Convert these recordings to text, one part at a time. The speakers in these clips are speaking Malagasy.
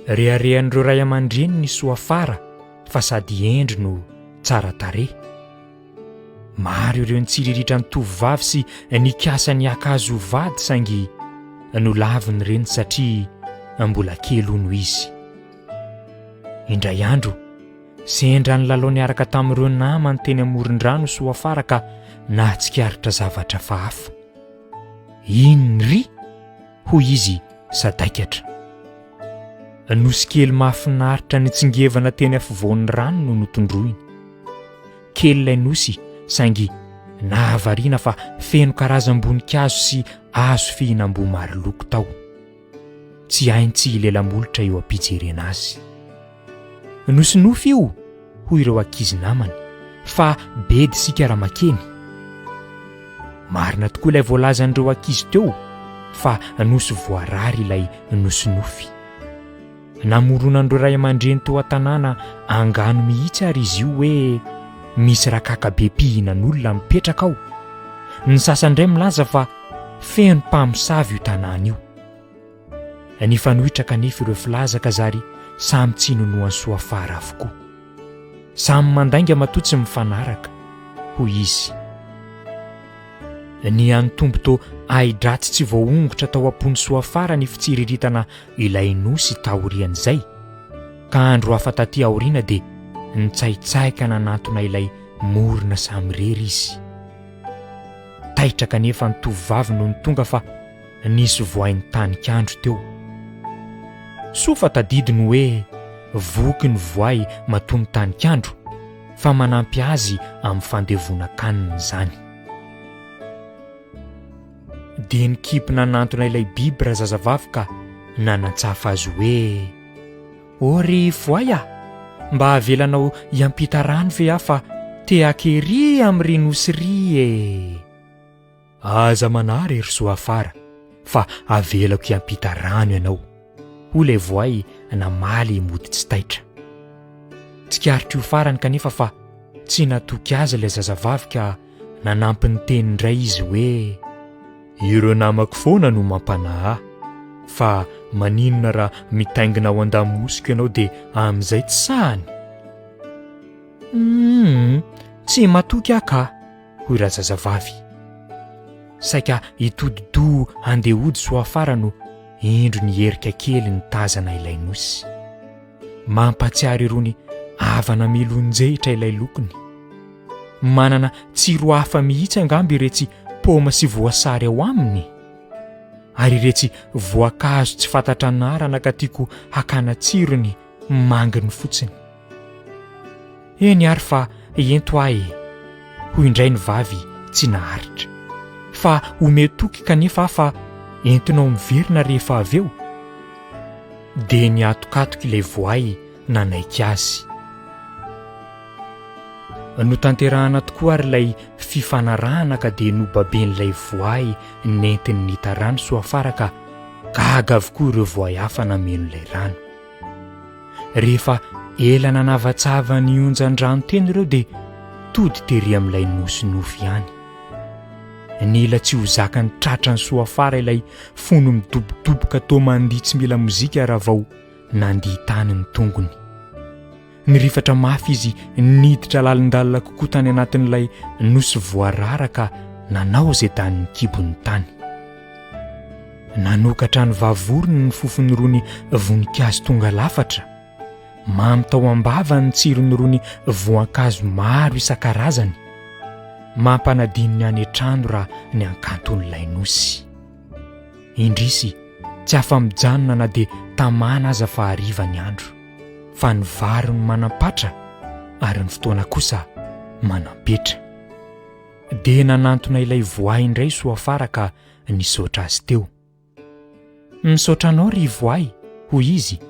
reharehan'ireo ray aman-dreny ny soafara fa sady endry no tsara tarehy. Maro ireo nitsiriritra ny tovovavy sy nikasa ny akazo vady saingy nolaviny reny satria mbola kely hono izy. Indray andro sendra ny lalao niaraka tamin'ireo namany teny amoron-drano soafara ka nahatsikaritra zavatra fahafa. Iny ry hoy izy sadaikatra. Nosy kely mahafinaritra nitsingevana teny afovoan'ny rano no notondroiny. Kely ilay nosy saingy nahavariana fa feno karazam-boninkazo sy hazo fihinam-boa maro loko tao. Tsy hainy lela-molotra eo ampijerena azy. Nosy nofy io hoy ireo ankizy namany fa bedy sika ramakeny. Marina tokoa ilay voalazan'ireo ankizy teo fa nosy voarary ilay nosy nofy. Namoronan'ireo ray aman-dreny teo an-tanàna angano mihitsy ary izy io hoe misy rakaka be mpihinan'olona mipetraka ao. Ny sasandray milaza fa feno mpamosavy io tanàna io. Nifanohitra kanefa ireo filazaka zary samy tsy nonohan'ny soafara avokoa. Samy mandainga matotsy mifanaraka hoy izy. Ny antombo to ahidratsy tsy voaongotra tao am-pony soafara ny fitsiriritana ilay nosy taorian'izay. Ka andro hafa taty aoriana dia nitsaitsaika nanantona ilay morona samirery izy. Taitra kanefa ny tovovavy no ny tonga fa nisy voainy tanikandro teo. Sofa tadidiny hoe voky ny voay matony tanikandro fa manampy azy amin'ny fandevona-kanina izany. Dia nikipina nanantona ilay biby razazavavy ka nanantsafa azy hoe ory voay a, mba avelanao iampita rano ve aho fa te akery amin'ny nosy ry e. Aza manary ry soafara fa avelako iampita rano ianao hoy ilay voay namaly mody tsy taitra. Tsikaritry io farany kanefa fa tsy natoky azy ilay zazavavy ka nanampy ny teny indray izy hoe ireo namako foana no mampanahy fa maninona raha mitaingina ao an-damosiko ianao dia amin'izay tsy sahany. Tsy matoky aka hoy razazavavy. Saika hitodido andehody soafara no indro ny herika kely ny tazana ilay nosy. Mampatsiary irony avana milonjehitra ilay lokony. Manana tsiro hafa mihitsy angamby iretsy poma sy voasary ao aminy. Ary iretsy voankazo tsy fantatra anarana ka tiako hakana tsirony manginy fotsiny. Eny ary fa ento ahy hoy indray ny vavy tsy naharitra. Fa ometoky kanefa fa entinao miverina rehefa avy eo. Dia niatokatoka ilay voay nanaiky azy. Notanterahana tokoa ary ilay fifanarahana ka dia nobaben'ilay voay nentiny nita rano soafara ka gaga avokoa ireo voay hafa nameno ilay rano. Rehefa ela nanavatsava ny onjan-drano teny ireo dia tody tery amin'ilay nosy nofy ihany. Nila tsy ho zakany tratra ny soafara ilay fono midobodoboka tao mandihy tsy mila mozika raha vao nandihy tany ny tongony. Nirifatra mafy izy niditra lalindalina kokoa tany anatin'ilay nosy voarara ka nanao izay tany ny kibony tany. Nanokatra ny vavorony ny fofony rony voninkazo tonga lafatra. Mamy tao ambava ny tsirony rony voankazo maro isan-karazany. Mampanadiny ny any an-trano raha ny ankanton'ilay nosy. Indrisy tsy afa-mijanona na dia tamana aza fa hariva ny andro. Fa ny vary no manampatra ary ny fotoana kosa manampetra. Dia nanantona ilay voay indray soafara ka nisaotra azy teo. Misaotra anao ry voay hoy izy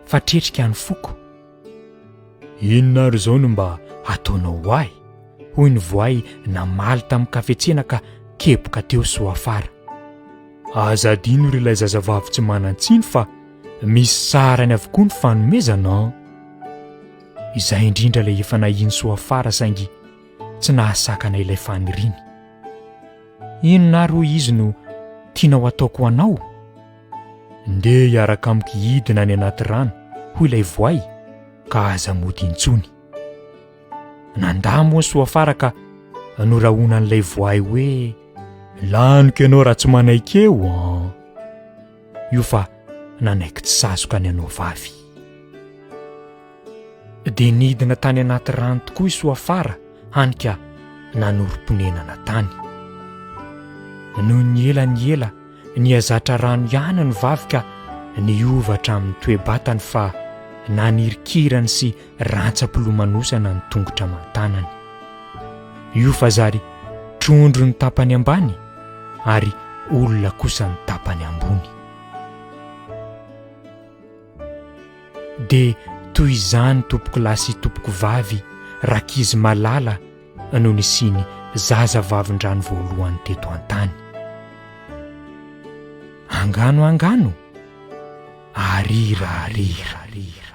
fa tretrika ny foko. Inona ary izao no mba ataonao ahy hoy ny voay namaly tamin'ny kafetsena ka kepoka teo soafara. Aza adino ry ilay zazavavy tsy manan-tsiny fa misy sarany avokoa ny fanomezana. Izay indrindra ilay efa nahiny soafara saingy tsy nahasakana ilay faniriany. Inona ary hoy izy no tianao ataoko anao? Ndeha hiaraka amiko hidina any anaty rano hoy ilay voay ka aza mody intsony. Nandà moa soafara ka norahoana an'ilay voay hoe laniko ianao raha tsy manaiky eo an. Io fa nanaiky tsy sazoka ny anao vavy. Dia nidina tany anaty rano tokoa i soafara hanika nanorom-ponenana tany. Noho ny ela niazatra rano ihany ny vavy ka niovatra amin'ny toe-batany fa nanirikirany sy rantsa-pilomanosana ny tongotra aman-tanany. Io fa zary trondro ny tapany ambany ary olona kosa ny tapany ambony. Dia toy izany tompoko lahy sy tompoko vavy rakizy malala no nisiny zaza vavin-drano voalohany teto an-tany. Angano arira.